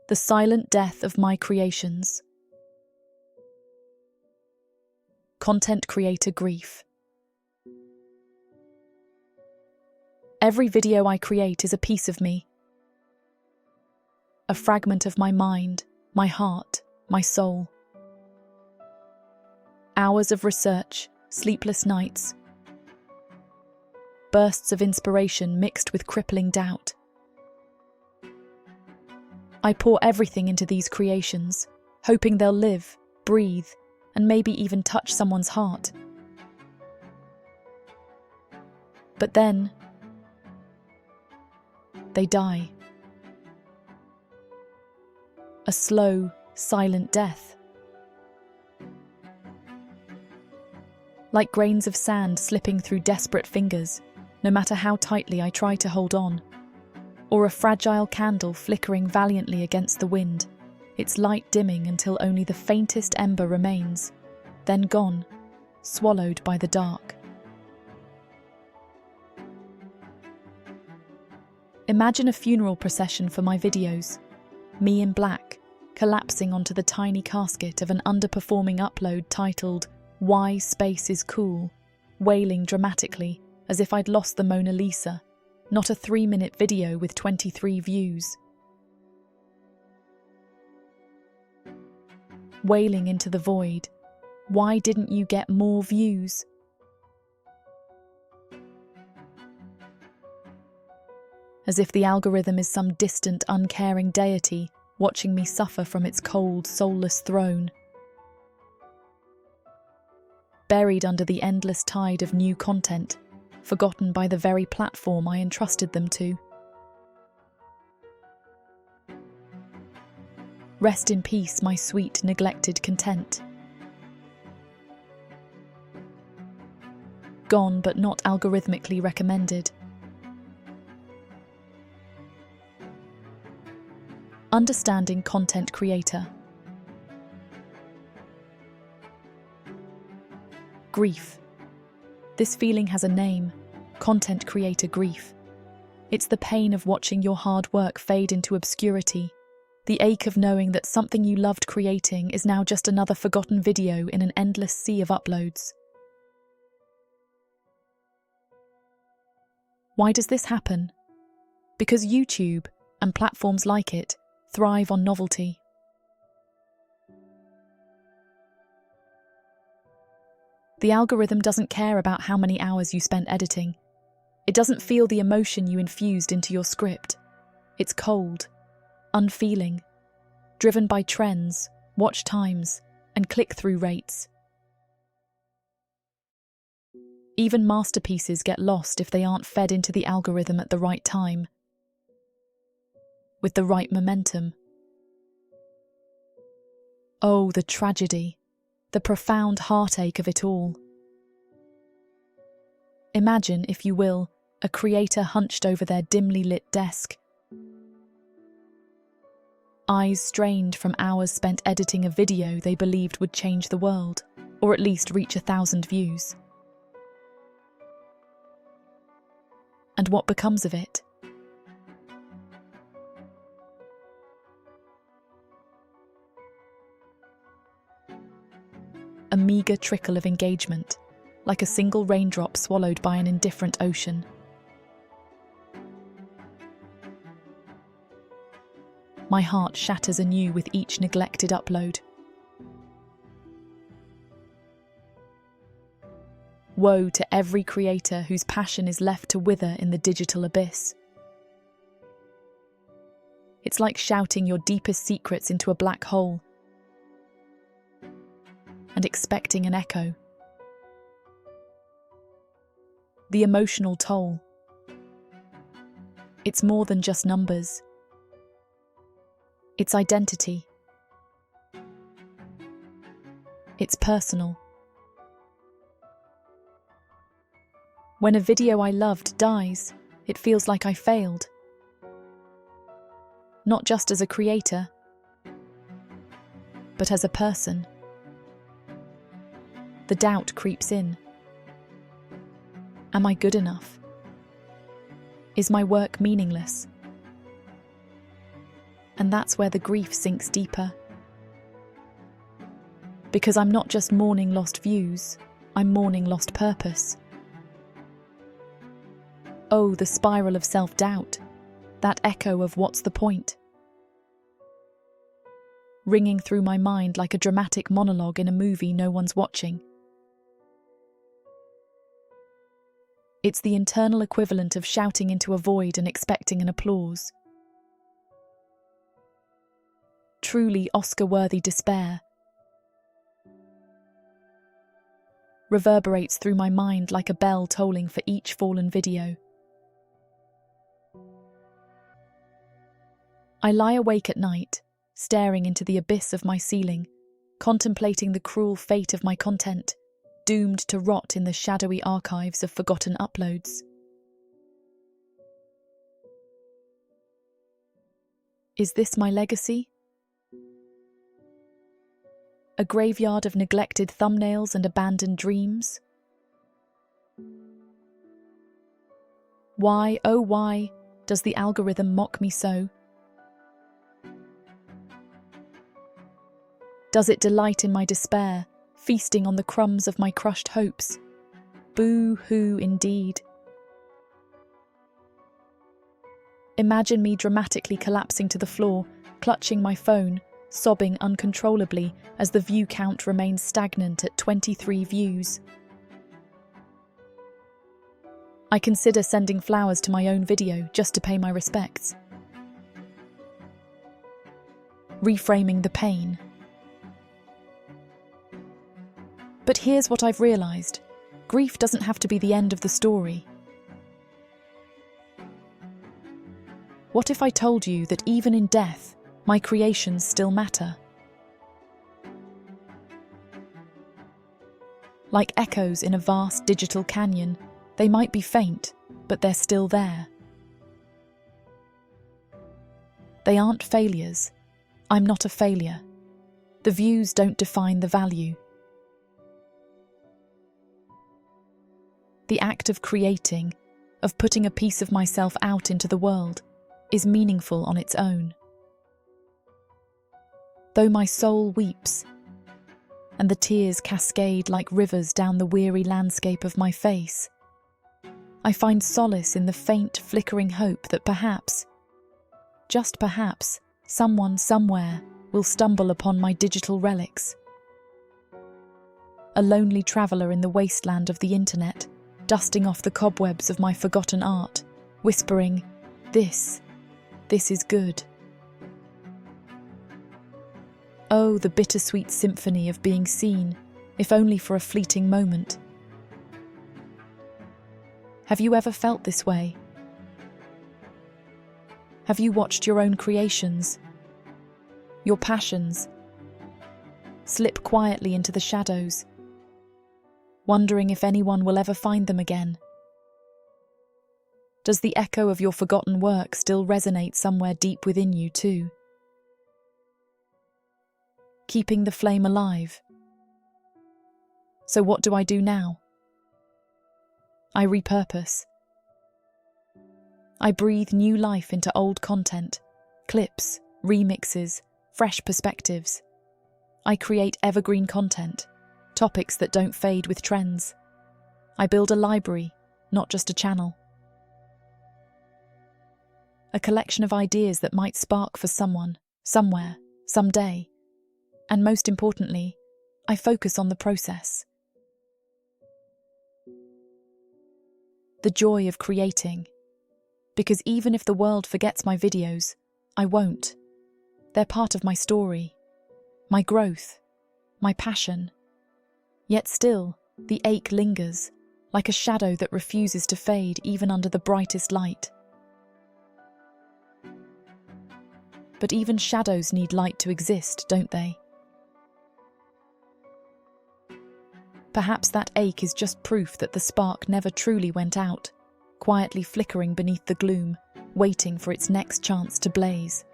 The silent death of my creations. Content creator grief. Every video I create is a piece of me. A fragment of my mind, my heart, my soul. Hours of research, sleepless nights. Bursts of inspiration mixed with crippling doubt. I pour everything into these creations, hoping they'll live, breathe, and maybe even touch someone's heart. But then, they die. A slow, silent death. Like grains of sand slipping through desperate fingers, no matter how tightly I try to hold on. Or a fragile candle flickering valiantly against the wind, its light dimming until only the faintest ember remains, then gone, swallowed by the dark. Imagine a funeral procession for my videos, me in black, collapsing onto the tiny casket of an underperforming upload titled "Why Space is Cool," wailing dramatically as if I'd lost the Mona Lisa, not a 3-minute video with 23 views. Wailing into the void, why didn't you get more views? As if the algorithm is some distant, uncaring deity watching me suffer from its cold, soulless throne. Buried under the endless tide of new content, forgotten by the very platform I entrusted them to. Rest in peace, my sweet, neglected content. Gone but not algorithmically recommended. Understanding content creator. Grief. This feeling has a name: content creator grief. It's the pain of watching your hard work fade into obscurity, the ache of knowing that something you loved creating is now just another forgotten video in an endless sea of uploads. Why does this happen? Because YouTube, and platforms like it, thrive on novelty. The algorithm doesn't care about how many hours you spent editing. It doesn't feel the emotion you infused into your script. It's cold, unfeeling, driven by trends, watch times, and click-through rates. Even masterpieces get lost if they aren't fed into the algorithm at the right time, with the right momentum. Oh, the tragedy, the profound heartache of it all. Imagine, if you will, a creator hunched over their dimly lit desk, eyes strained from hours spent editing a video they believed would change the world, or at least reach 1,000 views. And what becomes of it? A meagre trickle of engagement, like a single raindrop swallowed by an indifferent ocean. My heart shatters anew with each neglected upload. Woe to every creator whose passion is left to wither in the digital abyss. It's like shouting your deepest secrets into a black hole and expecting an echo. The emotional toll. It's more than just numbers. It's identity. It's personal. When a video I loved dies, it feels like I failed. Not just as a creator, but as a person. The doubt creeps in. Am I good enough? Is my work meaningless? And that's where the grief sinks deeper. Because I'm not just mourning lost views, I'm mourning lost purpose. Oh, the spiral of self-doubt, that echo of what's the point? Ringing through my mind like a dramatic monologue in a movie no one's watching. It's the internal equivalent of shouting into a void and expecting an applause. Truly Oscar-worthy despair reverberates through my mind like a bell tolling for each fallen video. I lie awake at night, staring into the abyss of my ceiling, contemplating the cruel fate of my content, doomed to rot in the shadowy archives of forgotten uploads. Is this my legacy? A graveyard of neglected thumbnails and abandoned dreams? Why, oh why, does the algorithm mock me so? Does it delight in my despair, feasting on the crumbs of my crushed hopes? Boo-hoo indeed. Imagine me dramatically collapsing to the floor, clutching my phone, sobbing uncontrollably as the view count remains stagnant at 23 views. I consider sending flowers to my own video just to pay my respects. Reframing the pain. But here's what I've realised. Grief doesn't have to be the end of the story. What if I told you that even in death, my creations still matter? Like echoes in a vast digital canyon, they might be faint, but they're still there. They aren't failures. I'm not a failure. The views don't define the value. The act of creating, of putting a piece of myself out into the world, is meaningful on its own. Though my soul weeps, and the tears cascade like rivers down the weary landscape of my face, I find solace in the faint, flickering hope that perhaps, just perhaps, someone somewhere will stumble upon my digital relics. A lonely traveller in the wasteland of the internet, dusting off the cobwebs of my forgotten art, whispering, This is good." Oh, the bittersweet symphony of being seen, if only for a fleeting moment. Have you ever felt this way? Have you watched your own creations, your passions, slip quietly into the shadows, wondering if anyone will ever find them again? Does the echo of your forgotten work still resonate somewhere deep within you too? Keeping the flame alive. So what do I do now? I repurpose. I breathe new life into old content, clips, remixes, fresh perspectives. I create evergreen content, topics that don't fade with trends. I build a library, not just a channel. A collection of ideas that might spark for someone, somewhere, someday. And most importantly, I focus on the process. The joy of creating. Because even if the world forgets my videos, I won't. They're part of my story, my growth, my passion. Yet still, the ache lingers, like a shadow that refuses to fade even under the brightest light. But even shadows need light to exist, don't they? Perhaps that ache is just proof that the spark never truly went out, quietly flickering beneath the gloom, waiting for its next chance to blaze.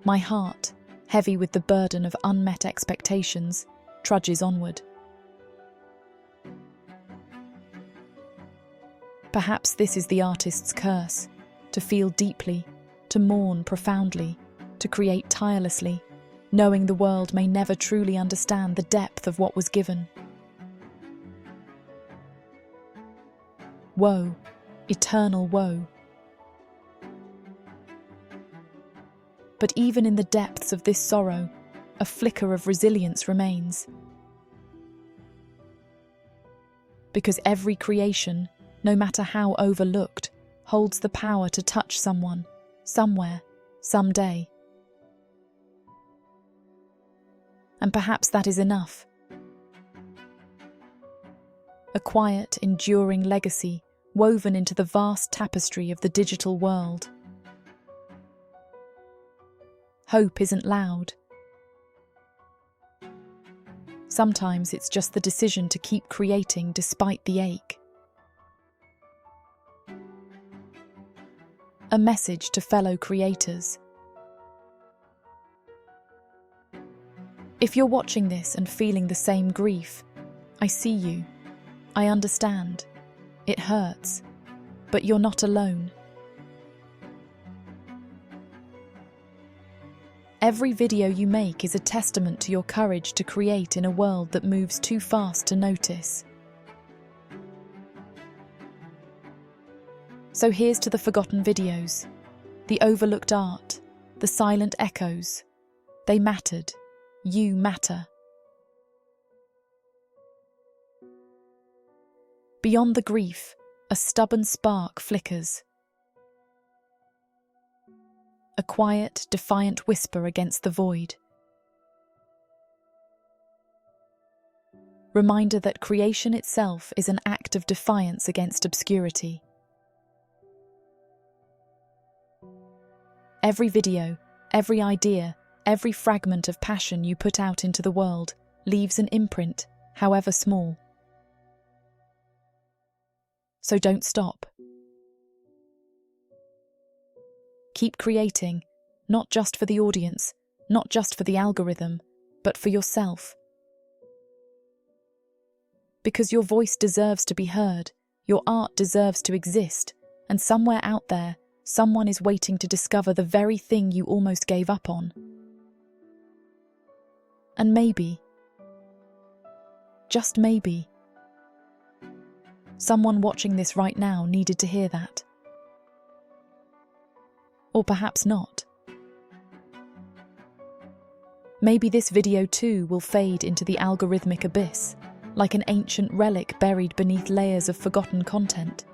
My heart, heavy with the burden of unmet expectations, trudges onward. Perhaps this is the artist's curse: to feel deeply, to mourn profoundly, to create tirelessly, knowing the world may never truly understand the depth of what was given. Woe, eternal woe. But even in the depths of this sorrow, a flicker of resilience remains. Because every creation, no matter how overlooked, holds the power to touch someone, somewhere, someday. And perhaps that is enough. A quiet, enduring legacy woven into the vast tapestry of the digital world. Hope isn't loud. Sometimes it's just the decision to keep creating despite the ache. A message to fellow creators. If you're watching this and feeling the same grief, I see you. I understand. It hurts, but you're not alone. Every video you make is a testament to your courage to create in a world that moves too fast to notice. So here's to the forgotten videos, the overlooked art, the silent echoes. They mattered. You matter. Beyond the grief, a stubborn spark flickers. A quiet, defiant whisper against the void. Reminder that creation itself is an act of defiance against obscurity. Every video, every idea, every fragment of passion you put out into the world leaves an imprint, however small. So don't stop. Keep creating, not just for the audience, not just for the algorithm, but for yourself. Because your voice deserves to be heard, your art deserves to exist, and somewhere out there, someone is waiting to discover the very thing you almost gave up on. And maybe, just maybe, someone watching this right now needed to hear that. Or perhaps not. Maybe this video too will fade into the algorithmic abyss, like an ancient relic buried beneath layers of forgotten content.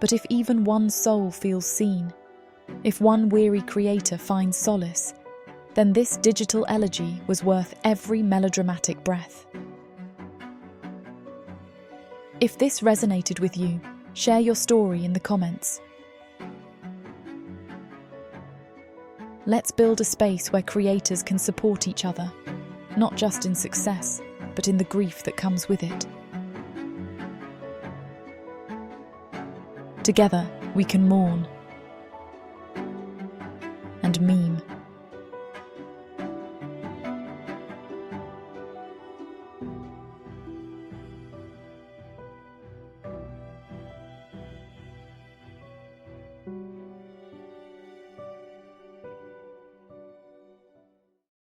But if even one soul feels seen, if one weary creator finds solace, then this digital elegy was worth every melodramatic breath. If this resonated with you, share your story in the comments. Let's build a space where creators can support each other, not just in success, but in the grief that comes with it. Together, we can mourn,